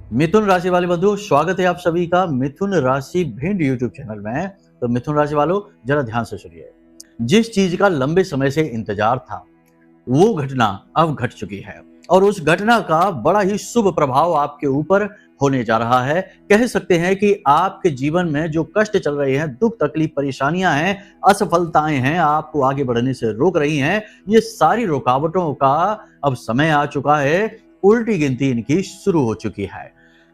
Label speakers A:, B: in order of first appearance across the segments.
A: मिथुन राशि वाले बंधु, स्वागत है आप सभी का मिथुन राशि भिंड यूट्यूब चैनल में। तो मिथुन राशि वालों, जरा ध्यान से सुनिए। जिस चीज का लंबे समय से इंतजार था वो घटना अब घट चुकी है और उस घटना का बड़ा ही शुभ प्रभाव आपके ऊपर होने जा रहा है। कह सकते हैं कि आपके जीवन में जो कष्ट चल रहे हैं, दुख तकलीफ परेशानियां हैं, असफलताएं हैं, आपको आगे बढ़ने से रोक रही हैं, ये सारी रुकावटों का अब समय आ चुका है। उल्टी गिनती इनकी शुरू हो चुकी है।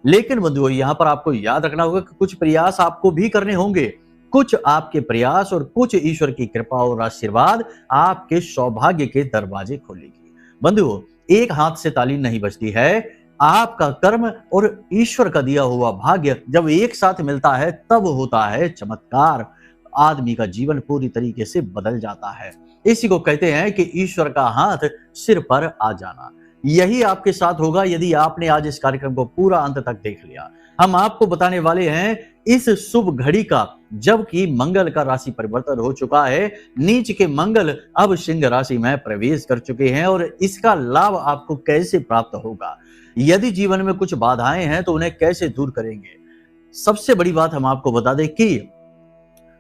A: लेकिन बंधुओं, यहाँ पर आपको याद रखना होगा कि कुछ प्रयास आपको भी करने होंगे। कुछ आपके प्रयास और कुछ ईश्वर की कृपा और आशीर्वाद आपके सौभाग्य के दरवाजे खोलेगी। बंधुओं, एक हाथ से ताली नहीं बजती है। आपका कर्म और ईश्वर का दिया हुआ भाग्य जब एक साथ मिलता है तब होता है चमत्कार। आदमी का जीवन पूरी तरीके से बदल जाता है। इसी को कहते हैं कि ईश्वर का हाथ सिर पर आ जाना। यही आपके साथ होगा यदि आपने आज इस कार्यक्रम को पूरा अंत तक देख लिया। हम आपको बताने वाले हैं इस शुभ घड़ी का, जबकि मंगल का राशि परिवर्तन हो चुका है। नीच के मंगल अब सिंह राशि में प्रवेश कर चुके हैं और इसका लाभ आपको कैसे प्राप्त होगा। यदि जीवन में कुछ बाधाएं हैं तो उन्हें कैसे दूर करेंगे। सबसे बड़ी बात हम आपको बता दें कि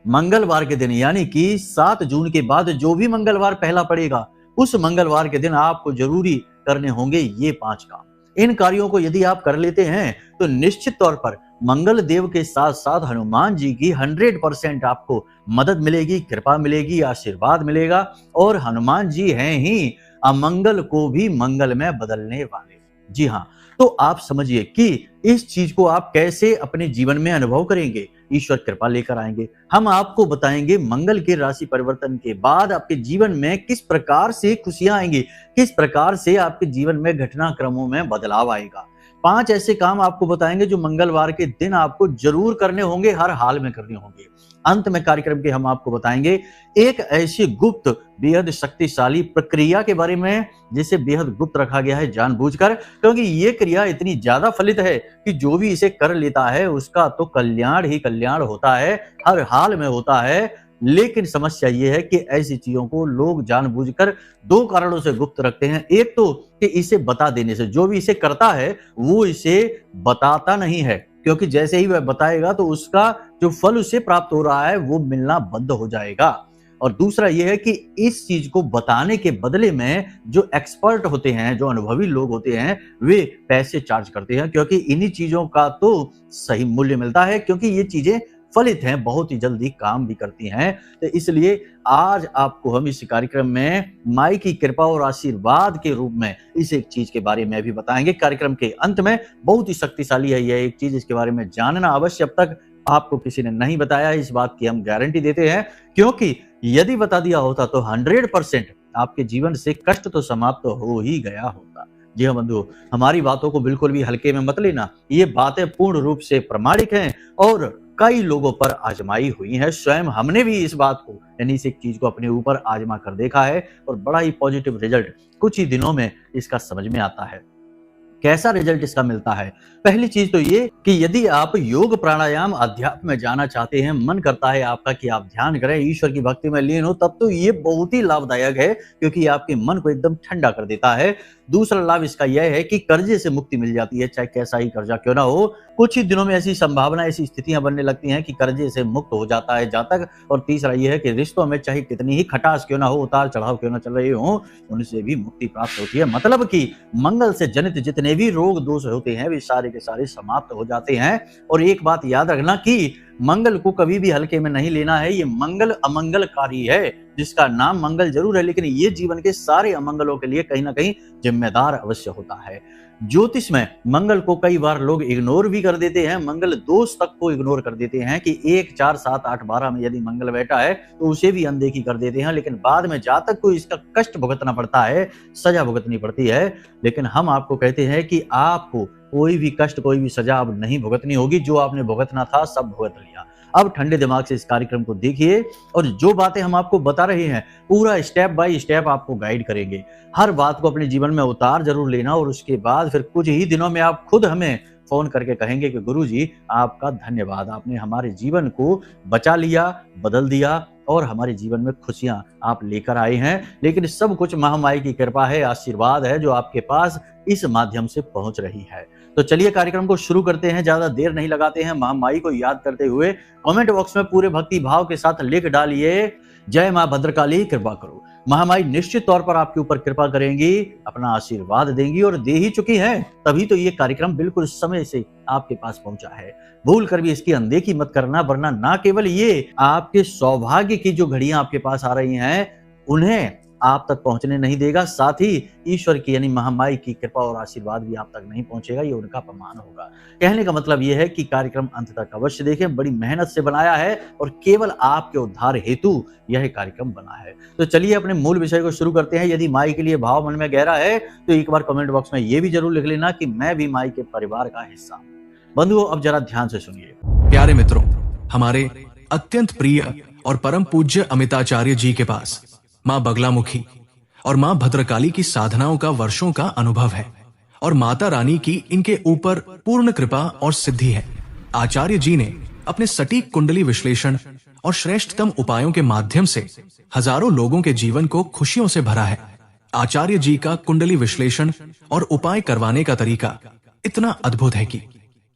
A: मंगलवार के दिन यानी कि 7 जून के बाद जो भी मंगलवार पहला पड़ेगा, उस मंगलवार के दिन आपको जरूरी करने होंगे ये 5 काम। इन कार्यों को यदि आप कर लेते हैं तो निश्चित तौर पर मंगल देव के साथ साथ हनुमान जी की 100% आपको मदद मिलेगी, कृपा मिलेगी, आशीर्वाद मिलेगा। और हनुमान जी हैं ही अमंगल को भी मंगल में बदलने वाले। जी हाँ, तो आप समझिए कि इस चीज को आप कैसे अपने जीवन में अनुभव करेंगे। ईश्वर कृपा लेकर आएंगे। हम आपको बताएंगे मंगल के राशि परिवर्तन के बाद आपके जीवन में किस प्रकार से खुशियां आएंगी, किस प्रकार से आपके जीवन में घटनाक्रमों में बदलाव आएगा। 5 ऐसे काम आपको बताएंगे जो मंगलवार के दिन आपको जरूर करने होंगे, हर हाल में करने होंगे। अंत में कार्यक्रम के हम आपको बताएंगे एक ऐसी गुप्त बेहद शक्तिशाली प्रक्रिया के बारे में जिसे बेहद गुप्त रखा गया है जानबूझकर, क्योंकि ये क्रिया इतनी ज्यादा फलित है कि जो भी इसे कर लेता है उसका तो कल्याण ही कल्याण होता है, हर हाल में होता है। लेकिन समस्या ये है कि ऐसी चीजों को लोग जानबूझकर 2 कारणों से गुप्त रखते हैं। एक तो कि इसे बता देने से, जो भी इसे करता है वो इसे बताता नहीं है, क्योंकि जैसे ही वह बताएगा तो उसका जो फल उसे प्राप्त हो रहा है वो मिलना बंद हो जाएगा। और दूसरा यह है कि इस चीज को बताने के बदले में जो एक्सपर्ट होते हैं, जो अनुभवी लोग होते हैं, वे पैसे चार्ज करते हैं, क्योंकि इन्हीं चीजों का तो सही मूल्य मिलता है, क्योंकि ये चीजें फलित हैं, बहुत ही जल्दी काम भी करती हैं। तो इसलिए आज आपको हम इस कार्यक्रम में माई की कृपा और आशीर्वाद के रूप में इस एक चीज के बारे में भी बताएंगे। कार्यक्रम के अंत में बहुत ही शक्तिशाली है यह एक चीज, इसके बारे में जानना अवश्य। अब तक आपको किसी ने नहीं बताया, इस बात की हम गारंटी देते हैं, क्योंकि यदि बता दिया होता तो 100% आपके जीवन से कष्ट तो समाप्त हो ही गया होता। जी हाँ बंधु, हमारी बातों को बिल्कुल भी हल्के में मत लेना। ये बातें पूर्ण रूप से प्रमाणिक हैं और कई लोगों पर आजमाई हुई है। स्वयं हमने भी इस बात को यानी इस एक चीज को अपने ऊपर आजमा कर देखा है और बड़ा ही पॉजिटिव रिजल्ट कुछ ही दिनों में इसका समझ में आता है। कैसा रिजल्ट इसका मिलता है? पहली चीज तो ये कि यदि आप योग प्राणायाम अध्यात्म में जाना चाहते हैं, मन करता है आपका कि आप ध्यान करें, ईश्वर की भक्ति में लीन हो, तब तो ये बहुत ही लाभदायक है, क्योंकि ये आपके मन को एकदम ठंडा कर देता है। दूसरा लाभ इसका यह है कि कर्जे से मुक्ति मिल जाती है, चाहे कैसा ही कर्जा क्यों ना हो। कुछ ही दिनों में ऐसी संभावना, ऐसी स्थितियां बनने लगती हैं कि कर्जे से मुक्त हो जाता है जातक। और तीसरा यह है कि रिश्तों में चाहे कितनी ही खटास क्यों ना हो, उतार चढ़ाव क्यों ना चल रहे हो, उनसे भी मुक्ति प्राप्त होती है। मतलब कि मंगल से जनित जितने भी रोग दोष होते हैं वे सारे के सारे समाप्त हो जाते हैं। और एक बात याद रखना कि मंगल को कभी भी हल्के में नहीं लेना है। ये मंगल अमंगलकारी है, जिसका नाम मंगल जरूर है, लेकिन ये जीवन के सारे अमंगलों के लिए कहीं ना कहीं जिम्मेदार अवश्य होता है। ज्योतिष में मंगल को कई बार लोग इग्नोर भी कर देते हैं, मंगल दोष तक को इग्नोर कर देते हैं कि 1, 4, 7, 8, 12 में यदि मंगल बैठा है तो उसे भी अनदेखी कर देते हैं। लेकिन बाद में जातक को इसका कष्ट भुगतना पड़ता है, सजा भुगतनी पड़ती है। लेकिन हम आपको कहते हैं कि आपको कोई भी कष्ट, कोई भी सजा अब नहीं भुगतनी होगी। जो आपने भुगतना था सब भुगत लिया। अब ठंडे दिमाग से इस कार्यक्रम को देखिए और जो बातें हम आपको बता रहे हैं पूरा स्टेप बाय स्टेप आपको गाइड करेंगे। हर बात को अपने जीवन में उतार जरूर लेना और उसके बाद फिर कुछ ही दिनों में आप खुद हमें फोन करके कहेंगे कि गुरुजी आपका धन्यवाद, आपने हमारे जीवन को बचा लिया, बदल दिया और हमारे जीवन में खुशियां आप लेकर आए हैं। लेकिन सब कुछ महामाई की कृपा है, आशीर्वाद है जो आपके पास इस माध्यम से पहुंच रही है। तो चलिए कार्यक्रम को शुरू करते हैं, ज्यादा देर नहीं लगाते हैं। महामाई को याद करते हुए कमेंट बॉक्स में पूरे भक्ति भाव के साथ लिख डालिए, जय मां भद्रकाली कृपा करो। महामाई निश्चित तौर पर आपके ऊपर कृपा करेंगी, अपना आशीर्वाद देंगी और दे ही चुकी हैं, तभी तो ये कार्यक्रम बिल्कुल समय से आपके पास पहुंचा है। भूल कर भी इसकी अनदेखी मत करना, वरना ना केवल ये आपके सौभाग्य की जो घड़ियां आपके पास आ रही हैं उन्हें आप तक पहुंचने नहीं देगा, साथ ही ईश्वर की यानी महामाई की कृपा और आशीर्वाद भी आप तक नहीं पहुंचेगा, ये उनका अपमान होगा। कहने का मतलब ये है कि कार्यक्रम अंत तक अवश्य देखें, बड़ी मेहनत से बनाया है और केवल आपके उद्धार हेतु यह कार्यक्रम बना है। तो चलिए अपने मूल विषय को शुरू करते हैं। यदि माई के लिए भाव मन में गहरा है तो एक बार कमेंट बॉक्स में ये भी जरूर लिख लेना कि मैं भी माई के परिवार का हिस्सा हूं। बंधुओं, अब जरा ध्यान से सुनिए।
B: प्यारे मित्रों, हमारे अत्यंत प्रिय और परम पूज्य अमिताचार्य जी के पास माँ बगलामुखी और माँ भद्रकाली की साधनाओं का वर्षों का अनुभव है और माता रानी की इनके ऊपर पूर्ण कृपा और सिद्धि है। आचार्य जी ने अपने सटीक कुंडली विश्लेषण और श्रेष्ठतम उपायों के माध्यम से हजारों लोगों के जीवन को खुशियों से भरा है। आचार्य जी का कुंडली विश्लेषण और उपाय करवाने का तरीका इतना अद्भुत है कि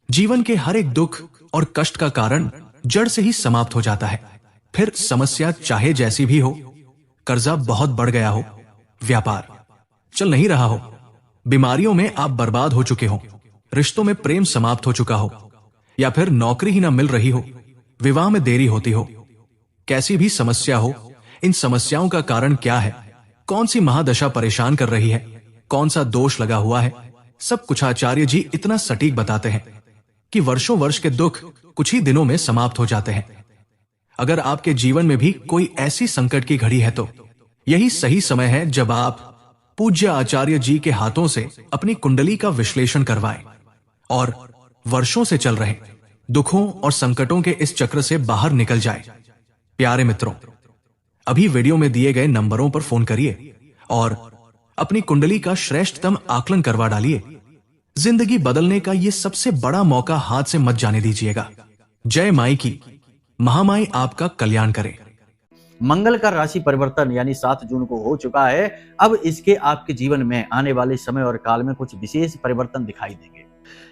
B: जीवन के हर एक दुख और कष्ट का कारण जड़ से ही समाप्त हो जाता है। फिर समस्या चाहे जैसी भी हो, कर्जा बहुत बढ़ गया हो, व्यापार चल नहीं रहा हो, बीमारियों में आप बर्बाद हो चुके हो, रिश्तों में प्रेम समाप्त हो चुका हो, या फिर नौकरी ही ना मिल रही हो, विवाह में देरी होती हो, कैसी भी समस्या हो, इन समस्याओं का कारण क्या है, कौन सी महादशा परेशान कर रही है, कौन सा दोष लगा हुआ है, सब कुछ आचार्य जी इतना सटीक बताते हैं कि वर्षों वर्ष के दुख कुछ ही दिनों में समाप्त हो जाते हैं। अगर आपके जीवन में भी कोई ऐसी संकट की घड़ी है तो यही सही समय है जब आप पूज्य आचार्य जी के हाथों से अपनी कुंडली का विश्लेषण करवाएं और वर्षों से चल रहे दुखों और संकटों के इस चक्र से बाहर निकल जाएं। प्यारे मित्रों, अभी वीडियो में दिए गए नंबरों पर फोन करिए और अपनी कुंडली का श्रेष्ठतम आकलन करवा डालिए। जिंदगी बदलने का ये सबसे बड़ा मौका हाथ से मत जाने दीजिएगा। जय माई की, महामाई आपका कल्याण करे।
A: मंगल का राशि परिवर्तन यानी 7 जून को हो चुका है। अब इसके आपके जीवन में आने वाले समय और काल में कुछ विशेष परिवर्तन दिखाई देंगे।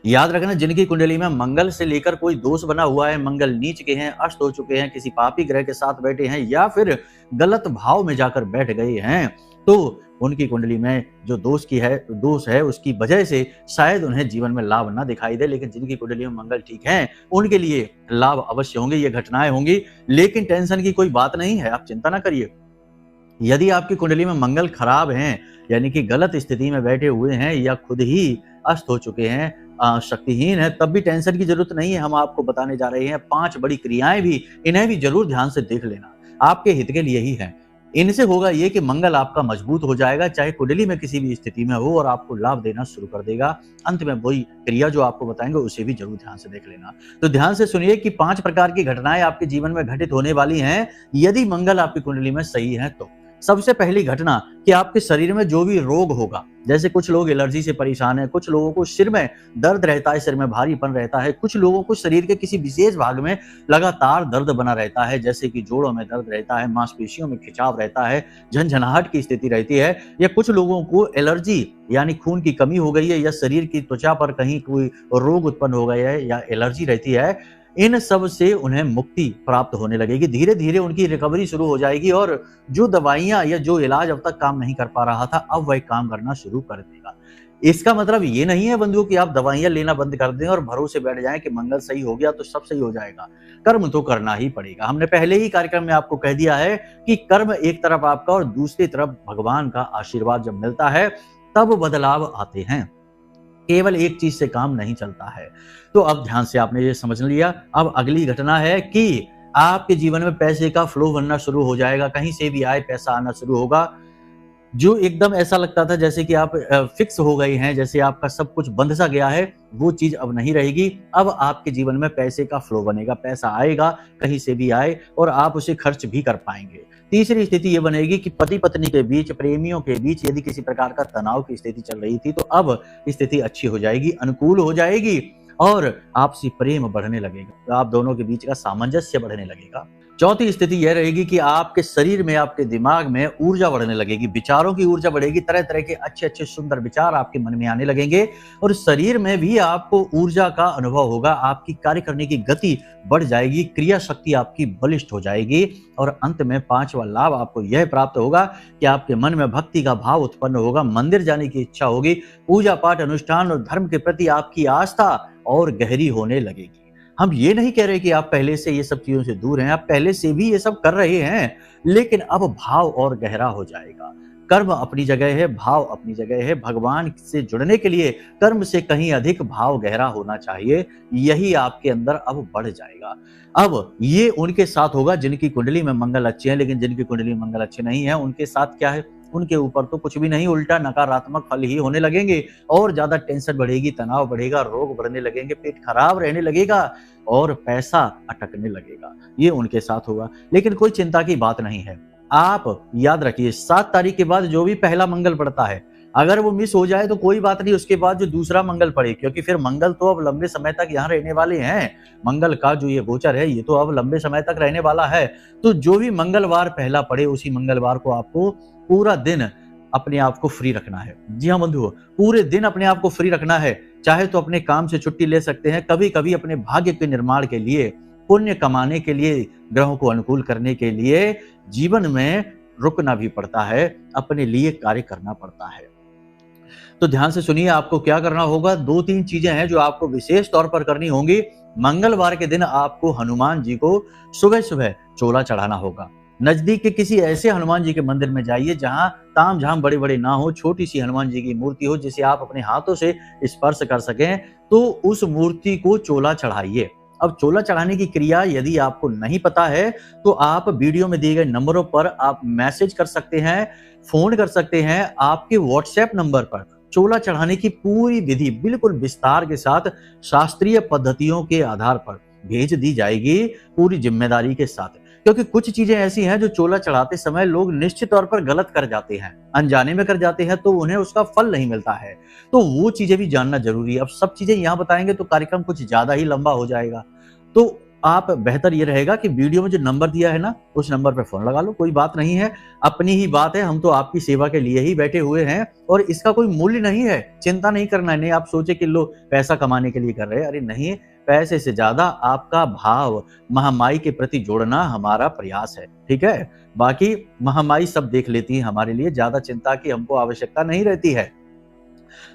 A: याद रखना, जिनकी कुंडली में मंगल से लेकर कोई दोष बना हुआ है, मंगल नीच के हैं, अस्त हो चुके हैं, किसी पापी ग्रह के साथ बैठे हैं या फिर गलत भाव में जाकर बैठ गए हैं, तो उनकी कुंडली में जो दोष है उसकी वजह से शायद उन्हें जीवन में लाभ ना दिखाई दे। लेकिन जिनकी कुंडली में मंगल ठीक है उनके लिए लाभ अवश्य होंगे, ये घटनाएं होंगी। लेकिन टेंशन की कोई बात नहीं है, आप चिंता ना करिए। यदि आपकी कुंडली में मंगल खराब हैं यानी कि गलत स्थिति में बैठे हुए हैं या खुद ही अस्त हो चुके हैं, शक्तिहीन है, तब भी टेंशन की जरूरत नहीं है। हम आपको बताने जा रहे हैं 5 बड़ी क्रियाएं भी, इन्हें भी जरूर ध्यान से देख लेना, आपके हित के लिए ही है। इनसे होगा ये कि मंगल आपका मजबूत हो जाएगा, चाहे कुंडली में किसी भी स्थिति में हो, और आपको लाभ देना शुरू कर देगा। अंत में वही क्रिया जो आपको बताएंगे उसे भी जरूर ध्यान से देख लेना। तो ध्यान से सुनिए कि 5 प्रकार की घटनाएं आपके जीवन में घटित होने वाली हैं यदि मंगल आपकी कुंडली में सही है तो। सबसे पहली घटना कि आपके शरीर में जो भी रोग होगा, जैसे कुछ लोग एलर्जी से परेशान हैं, कुछ लोगों को सिर में दर्द रहता है, सिर में भारीपन रहता है, कुछ लोगों को शरीर के किसी विशेष भाग में लगातार दर्द बना रहता है, जैसे कि जोड़ों में दर्द रहता है, मांसपेशियों में खिंचाव रहता है, झंझनाहट की स्थिति रहती है, या कुछ लोगों को एलर्जी यानी खून की कमी हो गई है, या शरीर की त्वचा पर कहीं कोई रोग उत्पन्न हो गया है या एलर्जी रहती है। इन सब से उन्हें मुक्ति प्राप्त होने लगेगी, धीरे धीरे उनकी रिकवरी शुरू हो जाएगी और जो दवाइयां या जो इलाज अब तक काम नहीं कर पा रहा था अब वह काम करना शुरू कर देगा। इसका मतलब ये नहीं है बंधुओं कि आप दवाइयां लेना बंद कर दें और भरोसे बैठ जाएं कि मंगल सही हो गया तो सब सही हो जाएगा। कर्म तो करना ही पड़ेगा। हमने पहले ही कार्यक्रम में आपको कह दिया है कि कर्म एक तरफ आपका और दूसरी तरफ भगवान का आशीर्वाद जब मिलता है तब बदलाव आते हैं। केवल एक चीज से काम नहीं चलता है। तो अब ध्यान से आपने ये समझ लिया। अब अगली घटना है कि आपके जीवन में पैसे का फ्लो बनना शुरू हो जाएगा, कहीं से भी आए पैसा आना शुरू होगा। जो एकदम ऐसा लगता था जैसे कि आप फिक्स हो गए हैं, जैसे आपका सब कुछ बंध सा गया है, वो चीज अब नहीं रहेगी। अब आपके जीवन में पैसे का फ्लो बनेगा, पैसा आएगा कहीं से भी आए और आप उसे खर्च भी कर पाएंगे। तीसरी स्थिति ये बनेगी कि पति पत्नी के बीच, प्रेमियों के बीच यदि किसी प्रकार का तनाव की स्थिति चल रही थी तो अब स्थिति अच्छी हो जाएगी, अनुकूल हो जाएगी। और आपसी प्रेम बढ़ने लगेगा, आप दोनों के बीच का सामंजस्य बढ़ने लगेगा। चौथी स्थिति यह रहेगी कि आपके शरीर में, आपके दिमाग में ऊर्जा बढ़ने लगेगी, विचारों की ऊर्जा बढ़ेगी, तरह-तरह के अच्छे-अच्छे सुंदर विचार आपके मन में आने लगेंगे और शरीर में भी आपको ऊर्जा का अनुभव होगा, आपकी कार्य करने की गति बढ़ जाएगी, क्रिया शक्ति आपकी बलिष्ठ हो जाएगी और अंत में पांचवा लाभ आपको यह प्राप्त होगा कि आपके मन में भक्ति का भाव उत्पन्न होगा, मंदिर जाने की इच्छा होगी, पूजा पाठ, अनुष्ठान और धर्म के प्रति आपकी आस्था और गहरी होने लगेगी। हम ये नहीं कह रहे कि आप पहले से ये सब चीजों से दूर हैं, आप पहले से भी ये सब कर रहे हैं, लेकिन अब भाव और गहरा हो जाएगा। कर्म अपनी जगह है, भाव अपनी जगह है। भगवान से जुड़ने के लिए कर्म से कहीं अधिक भाव गहरा होना चाहिए, यही आपके अंदर अब बढ़ जाएगा। अब ये उनके साथ होगा जिनकी कुंडली में मंगल अच्छे हैं, लेकिन जिनकी कुंडली में मंगल अच्छे नहीं है, उनके साथ क्या है, उनके ऊपर तो कुछ भी नहीं, उल्टा नकारात्मक फल ही होने लगेंगे और ज्यादा टेंशन बढ़ेगी, तनाव बढ़ेगा, रोग बढ़ने लगेंगे, पेट खराब रहने लगेगा और पैसा अटकने लगेगा। ये उनके साथ होगा, लेकिन कोई चिंता की बात नहीं है। आप याद रखिए 7 तारीख के बाद जो भी पहला मंगल पड़ता है, अगर वो मिस हो जाए तो कोई बात नहीं, उसके बाद जो दूसरा मंगल पड़े, क्योंकि फिर मंगल तो अब लंबे समय तक यहाँ रहने वाले हैं। मंगल का जो ये गोचर है ये तो अब लंबे समय तक रहने वाला है। तो जो भी मंगलवार पहला पड़े, उसी मंगलवार को आपको पूरा दिन अपने आप को फ्री रखना है। जी हाँ बंधुओं, पूरे दिन अपने आप को फ्री रखना है। चाहे तो अपने काम से छुट्टी ले सकते हैं, कभी कभी अपने भाग्य के निर्माण के लिए, पुण्य कमाने के लिए, ग्रहों को अनुकूल करने के लिए जीवन में रुकना भी पड़ता है, अपने लिए कार्य करना पड़ता है। तो ध्यान से सुनिए, आपको क्या करना होगा। 2-3 चीजें हैं जो आपको विशेष तौर पर करनी होंगी। मंगलवार के दिन आपको हनुमान जी को सुबह सुबह चोला चढ़ाना होगा। नजदीक के किसी ऐसे हनुमान जी के मंदिर में जाइए जहां ताम झाम बड़े बड़े ना हो, छोटी सी हनुमान जी की मूर्ति हो जिसे आप अपने हाथों से स्पर्श कर सकें, तो उस मूर्ति को चोला चढ़ाइए। अब चोला चढ़ाने की क्रिया यदि आपको नहीं पता है तो आप वीडियो में दिए गए नंबरों पर आप मैसेज कर सकते हैं, फोन कर सकते हैं। आपके व्हाट्सएप नंबर पर चोला चढ़ाने की पूरी विधि बिल्कुल विस्तार के साथ शास्त्रीय पद्धतियों के आधार पर भेज दी जाएगी, पूरी जिम्मेदारी के साथ। क्योंकि कुछ चीजें ऐसी हैं जो चोला चढ़ाते समय लोग निश्चित तौर पर गलत कर जाते हैं, अनजाने में कर जाते हैं, तो उन्हें उसका फल नहीं मिलता है। तो वो चीजें भी जानना जरूरी है। अब सब चीजें यहाँ बताएंगे तो कार्यक्रम कुछ ज्यादा ही लंबा हो जाएगा। तो आप बेहतर ये रहेगा कि वीडियो में जो नंबर दिया है ना, उस नंबर पर फोन लगा लो, कोई बात नहीं है, अपनी ही बात है। हम तो आपकी सेवा के लिए ही बैठे हुए हैं और इसका कोई मूल्य नहीं है, चिंता नहीं करना है। नहीं आप सोचे कि लो पैसा कमाने के लिए कर रहे हैं, अरे नहीं, पैसे से ज्यादा आपका भाव महामाई के प्रति जोड़ना हमारा प्रयास है, ठीक है। बाकी महामाई सब देख लेती है हमारे लिए, ज्यादा चिंता की हमको आवश्यकता नहीं रहती है।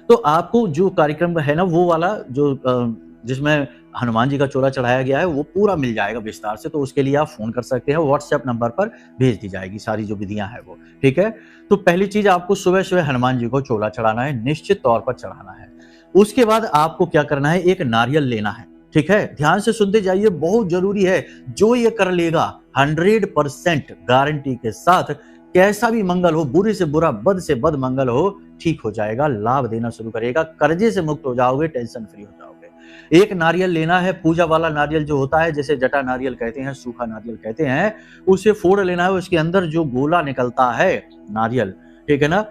A: तो आपको जो कार्यक्रम है ना, वो वाला जो जिसमें हनुमान जी का चोला चढ़ाया गया है, वो पूरा मिल जाएगा विस्तार से। तो उसके लिए आप फोन कर सकते हैं, व्हाट्सएप नंबर पर भेज दी जाएगी सारी जो विधियां हैं वो, ठीक है। तो पहली चीज, आपको सुबह सुबह हनुमान जी को चोला चढ़ाना है, निश्चित तौर पर चढ़ाना है। उसके बाद आपको क्या करना है, एक नारियल लेना है, ठीक है। ध्यान से सुनते जाइए, बहुत जरूरी है। जो ये कर लेगा 100% गारंटी के साथ, कैसा भी मंगल हो, बुरे से बुरा, बद से बद मंगल हो, ठीक हो जाएगा, लाभ देना शुरू करेगा, कर्जे से मुक्त हो जाओगे, टेंशन फ्री हो जाओगे। एक नारियल लेना है, पूजा वाला नारियल जो होता है, जैसे जटा नारियल कहते हैं, सूखा नारियल कहते हैं, उसे फोड़ लेना है। उसके अंदर जो गोला निकलता है नारियल, ठीक है ना,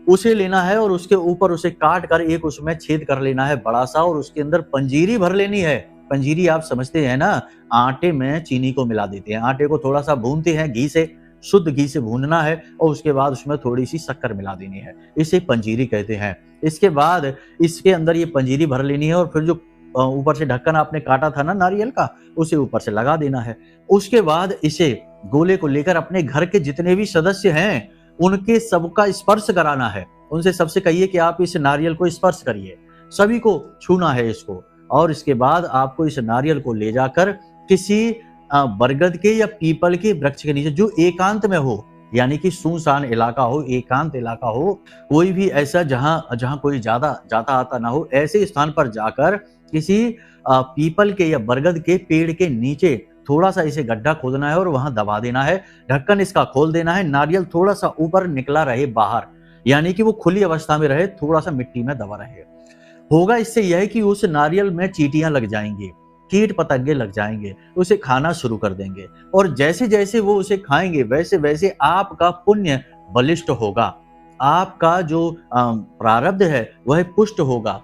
A: उसे लेना है और उसके ऊपर उसे काट कर एक उसमें छेद कर लेना है बड़ा सा, और उसके अंदर पंजीरी भर लेनी है। पंजीरी आप समझते हैं ना, आटे में चीनी को मिला देते हैं, आटे को थोड़ा सा भूनते हैं घी से, शुद्ध घी से भूनना है और उसके बाद उसमें थोड़ी सी शक्कर मिला देनी है, इसे पंजीरी कहते हैं। इसके बाद इसके अंदर ये पंजीरी भर लेनी है और फिर जो ऊपर से ढक्कन आपने काटा था ना नारियल का, उसे ऊपर से लगा देना है। उसके बाद इसे गोले को लेकर अपने घर के जितने भी सदस्य हैं उनके सबका स्पर्श कराना है। उनसे सबसे कहिए कि आप इस नारियल को स्पर्श करिए, सभी को छूना है इसको। और इसके बाद आपको इस नारियल को ले जाकर किसी बरगद के या पीपल के वृक्ष के नीचे, जो एकांत में हो, यानी कि सुनसान इलाका हो, एकांत इलाका हो, कोई भी ऐसा जहां कोई ज्यादा जाता आता ना हो, ऐसे स्थान पर जाकर किसी पीपल के या बरगद के पेड़ के नीचे थोड़ा सा इसे गड्ढा खोदना है और वहां दबा देना है। ढक्कन इसका खोल देना है, नारियल थोड़ा सा ऊपर निकला रहे बाहर, यानी कि वो खुली अवस्था में रहे, थोड़ा सा मिट्टी में दबा रहे। होगा इससे यह कि उस नारियल में चींटियां लग जाएंगी, कीट पतंगे लग जाएंगे, उसे खाना शुरू कर देंगे, और जैसे जैसे वो उसे खाएंगे वैसे वैसे आपका पुण्य बलिष्ठ होगा, आपका जो प्रारब्ध है वह पुष्ट होगा,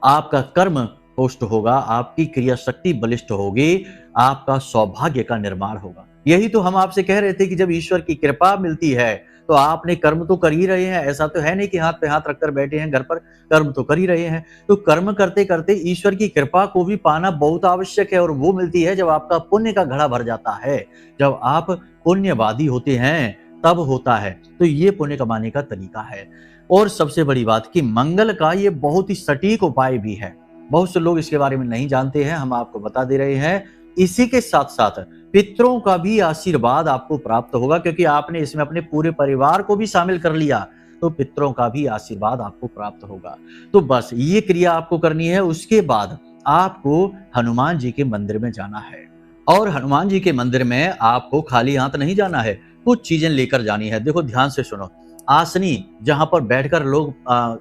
A: आपका कर्म पुष्ट होगा, आपकी क्रिया शक्ति बलिष्ठ होगी, आपका सौभाग्य का निर्माण होगा। यही तो हम आपसे कह रहे थे कि जब ईश्वर की कृपा मिलती है तो आपने कर्म तो कर ही रहे हैं, ऐसा तो है नहीं कि हाथ पे हाथ रखकर बैठे हैं घर पर, कर्म तो कर ही रहे हैं। तो कर्म करते करते ईश्वर की कृपा को भी पाना बहुत आवश्यक है, और वो मिलती है जब आपका पुण्य का घड़ा भर जाता है, जब आप पुण्यवादी होते हैं तब होता है। तो ये पुण्य कमाने का तरीका है। और सबसे बड़ी बात कि मंगल का ये बहुत ही सटीक उपाय भी है, बहुत से लोग इसके बारे में नहीं जानते हैं, हम आपको बता दे रहे हैं। इसी के साथ साथ पितरों का भी आशीर्वाद आपको प्राप्त होगा, क्योंकि आपने इसमें अपने पूरे परिवार को भी शामिल कर लिया, तो पितरों का भी आशीर्वाद आपको प्राप्त होगा। तो बस ये क्रिया आपको करनी है। उसके बाद आपको हनुमान जी के मंदिर में जाना है, और हनुमान जी के मंदिर में आपको खाली हाथ नहीं जाना है, कुछ चीजें लेकर जानी है। देखो ध्यान से सुनो। आसनी, जहां पर बैठकर लोग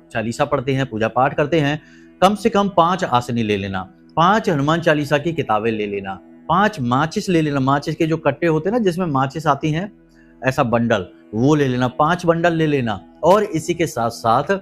A: चालीसा पढ़ते हैं, पूजा पाठ करते हैं, कम से कम 5 आसनी ले लेना, 5 हनुमान चालीसा की किताबें ले लेना, 5 माचिस ले लेना, माचिस के जो कट्टे होते हैं ना जिसमें माचिस आती हैं, ऐसा बंडल, वो ले लेना, 5 बंडल ले लेना। और इसी के साथ साथ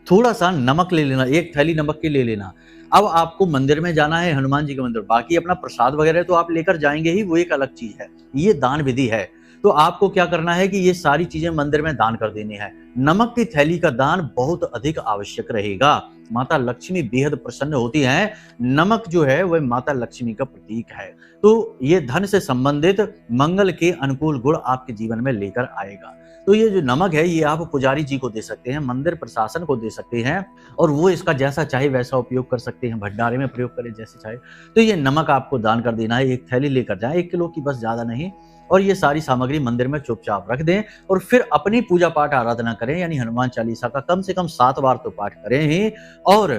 A: थोड़ा सा नमक ले लेना, 1 थैली नमक की ले लेना। अब आपको मंदिर में जाना है, हनुमान जी के मंदिर, बाकी अपना प्रसाद वगैरह तो आप लेकर जाएंगे ही, वो एक अलग चीज है, ये दान विधि है। तो आपको क्या करना है कि ये सारी चीजें मंदिर में दान कर देनी है। नमक की थैली का दान बहुत अधिक आवश्यक रहेगा। माता लक्ष्मी बेहद प्रसन्न होती हैं। नमक जो है वह माता लक्ष्मी का प्रतीक है, तो ये धन से संबंधित मंगल के अनुकूल गुण आपके जीवन में लेकर आएगा। तो ये जो नमक है ये आप पुजारी जी को दे सकते हैं, मंदिर प्रशासन को दे सकते हैं, और वो इसका जैसा चाहे वैसा उपयोग कर सकते हैं, भंडारे में प्रयोग करें जैसे चाहे। तो ये नमक आपको दान कर देना है, 1 थैली लेकर जाएं, 1 किलो की बस, ज्यादा नहीं। और ये सारी सामग्री मंदिर में चुपचाप रख दें, और फिर अपनी पूजा पाठ आराधना करें, यानी हनुमान चालीसा का कम से कम 7 बार तो पाठ करें ही, और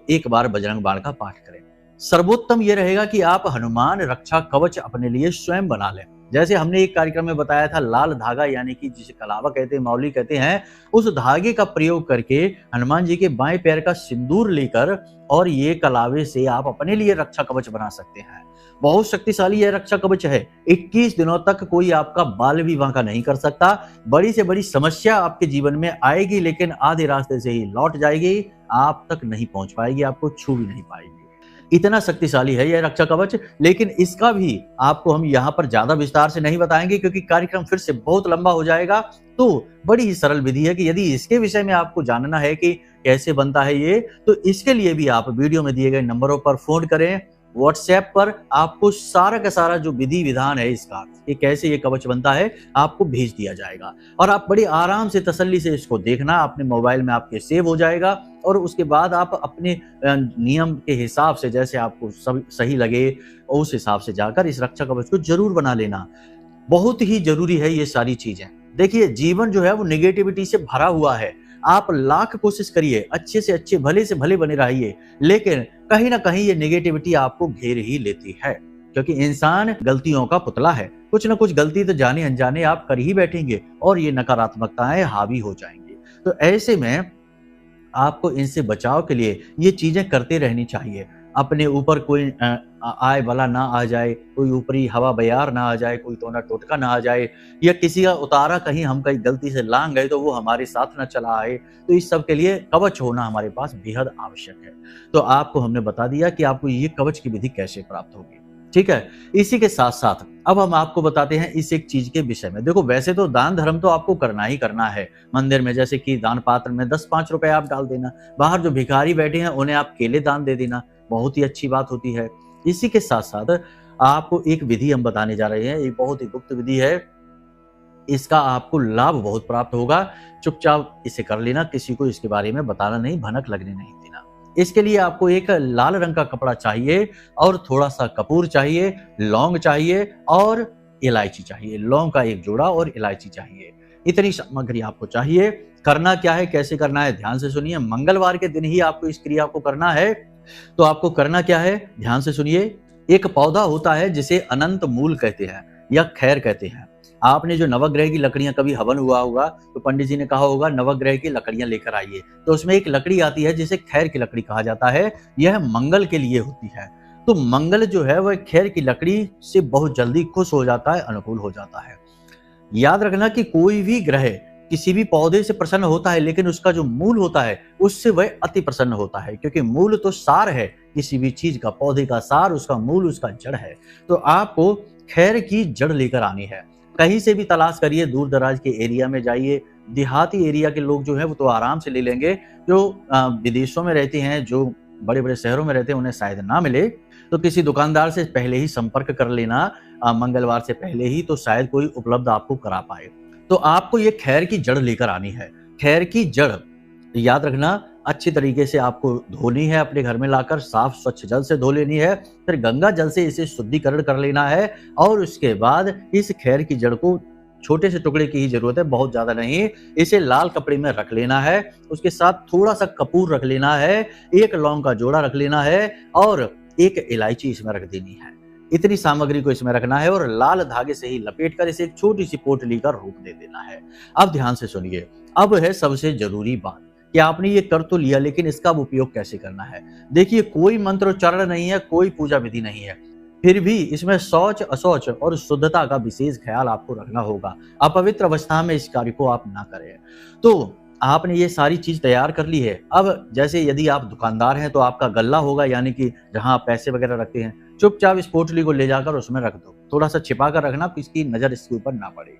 A: 1 बार बजरंग बाण का पाठ करें। सर्वोत्तम ये रहेगा कि आप हनुमान रक्षा कवच अपने लिए स्वयं बना लें। जैसे हमने एक कार्यक्रम में बताया था, लाल धागा, यानी कि जिसे कलावा कहते हैं, मौली कहते हैं, उस धागे का प्रयोग करके हनुमान जी के बाएं पैर का सिंदूर लेकर और ये कलावे से आप अपने लिए रक्षा कवच बना सकते हैं। बहुत शक्तिशाली यह रक्षा कवच है। 21 दिनों तक कोई आपका बाल विवाह का नहीं कर सकता। बड़ी से बड़ी समस्या आपके जीवन में आएगी, लेकिन आधे रास्ते से ही लौट जाएगी, आप तक नहीं पहुंच पाएगी, आपको छू भी नहीं पाएगी। इतना शक्तिशाली है यह रक्षा कवच। लेकिन इसका भी आपको हम यहाँ पर ज्यादा विस्तार से नहीं बताएंगे, क्योंकि कार्यक्रम फिर से बहुत लंबा हो जाएगा। तो बड़ी ही सरल विधि है कि यदि इसके विषय में आपको जानना है कि कैसे बनता है ये, तो इसके लिए भी आप वीडियो में दिए गए नंबरों पर फोन करें, व्हाट्सएप पर आपको सारा का सारा जो विधि विधान है इसका, कि कैसे ये कवच बनता है, आपको भेज दिया जाएगा। और आप बड़ी आराम से तसल्ली से इसको देखना, अपने मोबाइल में आपके सेव हो जाएगा, और उसके बाद आप अपने नियम के हिसाब से, जैसे आपको सब सही लगे उस हिसाब से जाकर इस रक्षा कवच को जरूर बना लेना। बहुत ही जरूरी है ये सारी चीजें। देखिए, जीवन जो है वो नेगेटिविटी से भरा हुआ है। आप लाख कोशिश करिए, अच्छे से अच्छे, भले से भले बने रहिए, लेकिन कहीं ना कहीं ये नेगेटिविटी आपको घेर ही लेती है, क्योंकि इंसान गलतियों का पुतला है। कुछ ना कुछ गलती तो जाने अनजाने आप कर ही बैठेंगे, और ये नकारात्मकताएं हावी हो जाएंगी। तो ऐसे में आपको इनसे बचाव के लिए ये चीजें करते रहनी चाहिए। अपने ऊपर कोई आय वाला ना आ जाए, कोई ऊपरी हवा बयार ना आ जाए, कोई टोना टोटका ना आ जाए, या किसी का उतारा कहीं हम कहीं गलती से लांग गए तो वो हमारे साथ ना चला आए। तो इस सब के लिए कवच होना हमारे पास बेहद आवश्यक है। तो आपको हमने बता दिया कि आपको ये कवच की विधि कैसे प्राप्त होगी, ठीक है। इसी के साथ साथ अब हम आपको बताते हैं इस एक चीज के विषय में। देखो, वैसे तो दान धर्म तो आपको करना ही करना है मंदिर में, जैसे कि दान पात्र में 10-5 रुपए आप डाल देना, बाहर जो भिखारी बैठे हैं उन्हें आप केले दान दे देना, बहुत ही अच्छी बात होती है। इसी के साथ साथ आपको एक विधि हम बताने जा रहे हैं, एक बहुत ही गुप्त विधि है, इसका आपको लाभ बहुत प्राप्त होगा। चुपचाप इसे कर लेना, किसी को इसके बारे में बताना नहीं, भनक लगने नहीं देना। इसके लिए आपको एक लाल रंग का कपड़ा चाहिए, और थोड़ा सा कपूर चाहिए, लौंग चाहिए, और इलायची चाहिए। लौंग का 1 जोड़ा और इलायची चाहिए। इतनी सामग्री आपको चाहिए। करना क्या है, कैसे करना है, ध्यान से सुनिए। मंगलवार के दिन ही आपको इस क्रिया को करना है। तो आपको करना क्या है, ध्यान से सुनिए। एक पौधा होता है जिसे अनंत मूल कहते हैं या खैर कहते हैं। आपने जो नवग्रह की लकड़ियां, कभी हवन हुआ होगा तो पंडित जी ने कहा होगा नवग्रह की लकड़ियां लेकर आइए, तो उसमें एक लकड़ी आती है जिसे खैर की लकड़ी कहा जाता है। यह मंगल के लिए होती है। तो मंगल जो है वह खैर की लकड़ी से बहुत जल्दी खुश हो जाता है, अनुकूल हो जाता है। याद रखना कि कोई भी ग्रह किसी भी पौधे से प्रसन्न होता है, लेकिन उसका जो मूल होता है उससे वह अति प्रसन्न होता है, क्योंकि मूल तो सार है, किसी भी चीज का, पौधे का सार उसका मूल, उसका जड़ है। तो आपको खैर की जड़ लेकर आनी है। कहीं से भी तलाश करिए, दूर दराज के एरिया में जाइए, देहाती एरिया के लोग जो है वो तो आराम से ले लेंगे, जो विदेशों में रहते हैं, जो बड़े बड़े शहरों में रहते हैं, उन्हें शायद ना मिले। तो किसी दुकानदार से पहले ही संपर्क कर लेना, मंगलवार से पहले ही, तो शायद कोई उपलब्ध आपको करा पाए। तो आपको ये खैर की जड़ लेकर आनी है। खैर की जड़ याद रखना, अच्छी तरीके से आपको धोनी है, अपने घर में लाकर साफ स्वच्छ जल से धो लेनी है, फिर गंगा जल से इसे शुद्धिकरण कर लेना है, और उसके बाद इस खैर की जड़ को, छोटे से टुकड़े की ही जरूरत है, बहुत ज्यादा नहीं, इसे लाल कपड़े में रख लेना है। उसके साथ थोड़ा सा कपूर रख लेना है, एक लौंग का जोड़ा रख लेना है, और एक इलायची इसमें रख देनी है। इतनी सामग्री को इसमें रखना है और लाल धागे से ही लपेटकर इसे एक छोटी सी पोटली का रूप दे देना है। अब ध्यान से सुनिए, अब है सबसे जरूरी बात कि आपने ये कर तो लिया, लेकिन इसका अब उपयोग कैसे करना है। देखिए, कोई मंत्रोच्चारण नहीं है, कोई पूजा विधि नहीं है, फिर भी इसमें शौच, अशौच और शुद्धता का विशेष ख्याल आपको रखना होगा। अपवित्र अवस्था में इस कार्य को आप ना करें। तो आपने ये सारी चीज तैयार कर ली है। अब जैसे यदि आप दुकानदार हैं तो आपका गल्ला होगा, यानी कि जहां आप पैसे वगैरह रखते हैं, चुपचाप इस पोटली को ले जाकर उसमें रख दो, थोड़ा सा छिपा कर रखना, किसकी नजर इसके ऊपर ना पड़े।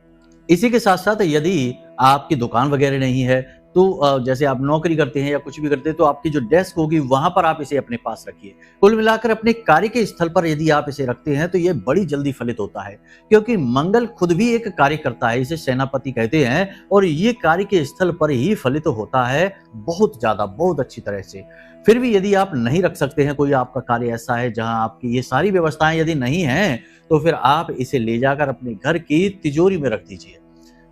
A: इसी के साथ साथ यदि आपकी दुकान वगैरह नहीं है, तो जैसे आप नौकरी करते हैं या कुछ भी करते हैं, तो आपकी जो डेस्क होगी वहां पर आप इसे अपने पास रखिए। कुल मिलाकर अपने कार्य के स्थल पर यदि आप इसे रखते हैं तो ये बड़ी जल्दी फलित होता है, क्योंकि मंगल खुद भी एक कार्य करता है, इसे सेनापति कहते हैं, और ये कार्य के स्थल पर ही फलित होता है, बहुत ज्यादा, बहुत अच्छी तरह से। फिर भी यदि आप नहीं रख सकते हैं, कोई आपका कार्य ऐसा है जहां आपकी ये सारी व्यवस्थाएं यदि नहीं हैं, तो फिर आप इसे ले जाकर अपने घर की तिजोरी में रख दीजिए।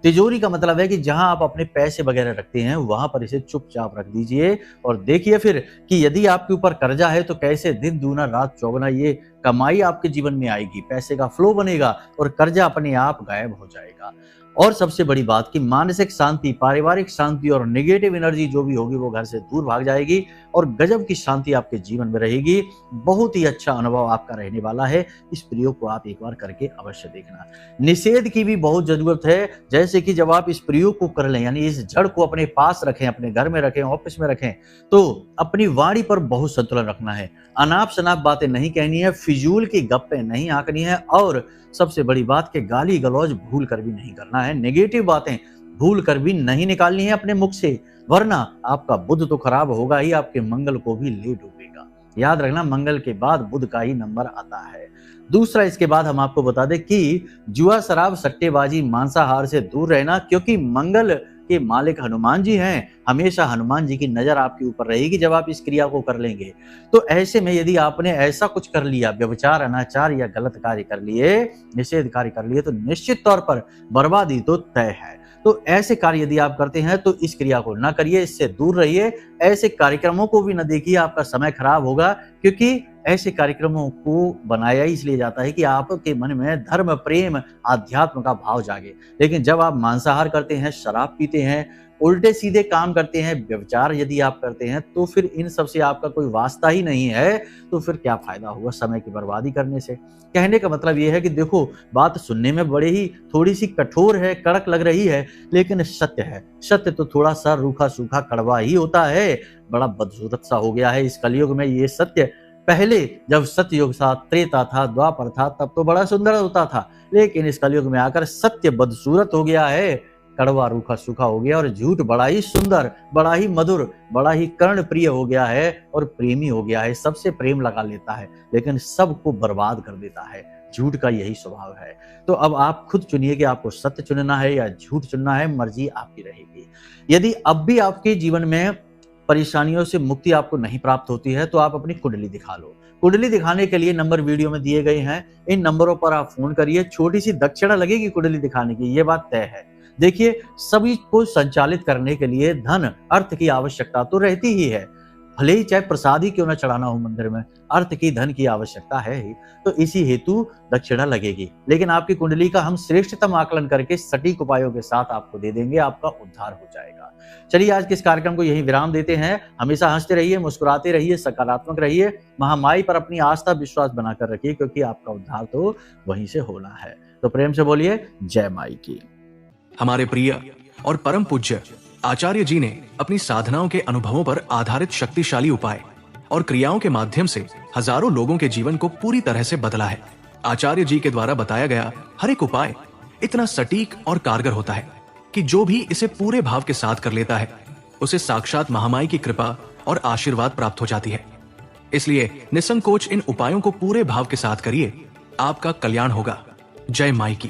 A: तिजोरी का मतलब है कि जहां आप अपने पैसे वगैरह रखते हैं वहां पर इसे चुपचाप रख दीजिए, और देखिए फिर कि यदि आपके ऊपर कर्जा है तो कैसे दिन दूना रात चौगुना ये कमाई आपके जीवन में आएगी, पैसे का फ्लो बनेगा और कर्जा अपने आप गायब हो जाएगा। और सबसे बड़ी बात कि मानसिक शांति, पारिवारिक शांति और नेगेटिव एनर्जी जो भी होगी वो घर से दूर भाग जाएगी और गजब की शांति आपके जीवन में रहेगी। बहुत ही अच्छा अनुभव आपका रहने वाला है। इस प्रयोग को आप एक बार करके अवश्य देखना। निषेध की भी बहुत जरूरत है, जैसे कि जब आप इस प्रयोग को कर लें, यानी इस जड़ को अपने पास रखें, अपने घर में रखें, ऑफिस में रखें, तो अपनी वाणी पर बहुत संतुलन रखना है। अनाप शनाप बातें नहीं कहनी है, फिजूल की गप्पे नहीं आंकनी है, और सबसे बड़ी बात कि गाली गलौज भूल कर भी नहीं करना है, नेगेटिव बातें भूल कर भी नहीं निकालनी है अपने मुख से, वरना आपका बुध तो खराब होगा ही, आपके मंगल को भी ले डूबेगा। याद रखना, मंगल के बाद बुध का ही नंबर आता है। दूसरा, इसके बाद हम आपको बता दें कि जुआ, शराब, सट्टेबाजी, मांसाहार से दूर रहना, क्योंकि मंगल के मालिक हनुमान जी हैं। हमेशा हनुमान जी की नजर आपके ऊपर रहेगी जब आप इस क्रिया को कर लेंगे। तो ऐसे में यदि आपने ऐसा कुछ कर लिया, व्यभिचार, अनाचार या गलत कार्य कर लिए, निषेध कार्य कर लिए, तो निश्चित तौर पर बर्बादी तो तय है। तो ऐसे कार्य यदि आप करते हैं तो इस क्रिया को ना करिए, इससे दूर रहिए। ऐसे कार्यक्रमों को भी न देखिए, आपका समय खराब होगा, क्योंकि ऐसे कार्यक्रमों को बनाया इसलिए जाता है कि आपके मन में धर्म, प्रेम, आध्यात्म का भाव जागे। लेकिन जब आप मांसाहार करते हैं, शराब पीते हैं, उल्टे सीधे काम करते हैं, व्यभिचार यदि आप करते हैं, तो फिर इन सब से आपका कोई वास्ता ही नहीं है, तो फिर क्या फायदा होगा समय की बर्बादी करने से। कहने का मतलब यह है कि देखो, बात सुनने में बड़े ही थोड़ी सी कठोर है, कड़क लग रही है, लेकिन सत्य है। सत्य तो थोड़ा सा रूखा सूखा कड़वा ही होता है, बड़ा बदसूरत सा हो गया है इस कलयुग में ये सत्य। पहले जब सत्ययुग था, त्रेता था, द्वापर था, तब तो बड़ा सुंदर होता था, लेकिन इस कलयुग में आकर सत्य बदसूरत हो गया है, कड़वा रूखा सूखा हो गया, और झूठ बड़ा ही सुंदर, बड़ा ही मधुर, बड़ा ही कर्ण प्रिय हो गया है और प्रेमी हो गया है। सबसे प्रेम लगा लेता है, लेकिन सबको बर्बाद कर देता है। झूठ का यही स्वभाव है। तो अब आप खुद चुनिए कि आपको सत्य चुनना है या झूठ चुनना है, मर्जी आपकी रहेगी। यदि अब भी आपके जीवन में परेशानियों से मुक्ति आपको नहीं प्राप्त होती है, तो आप अपनी कुंडली दिखा लो। कुंडली दिखाने के लिए नंबर वीडियो में दिए गए हैं, इन नंबरों पर आप फोन करिए। छोटी सी दक्षिणा लगेगी कुंडली दिखाने की, ये बात तय है। देखिए, सभी को संचालित करने के लिए धन, अर्थ की आवश्यकता तो रहती ही है, भले ही चाहे प्रसाद ही क्यों ना चढ़ाना हो मंदिर में, अर्थ की, धन की आवश्यकता है ही, तो इसी हेतु दक्षिणा लगेगी। लेकिन आपकी कुंडली का हम श्रेष्ठतम आकलन करके सटीक उपायों के साथ आपको दे देंगे, आपका उद्धार हो जाएगा। चलिए, आज के इस कार्यक्रम को यहीं विराम देते हैं। हमेशा हंसते रहिए, मुस्कुराते रहिए, सकारात्मक रहिए, महामाई पर अपनी आस्था विश्वास बनाकर रखिए, क्योंकि आपका उद्धार तो वहीं से होना है। तो प्रेम से बोलिए जय माई की।
B: हमारे प्रिय और परम पूज्य आचार्य जी ने अपनी साधनाओं के अनुभवों पर आधारित शक्तिशाली उपाय और क्रियाओं के माध्यम से हजारों लोगों के जीवन को पूरी तरह से बदला है। आचार्य जी के द्वारा बताया गया हर एक उपाय इतना सटीक और कारगर होता है कि जो भी इसे पूरे भाव के साथ कर लेता है उसे साक्षात महामाई की कृपा और आशीर्वाद प्राप्त हो जाती है। इसलिए निसंकोच इन उपायों को पूरे भाव के साथ करिए, आपका कल्याण होगा। जय माई की।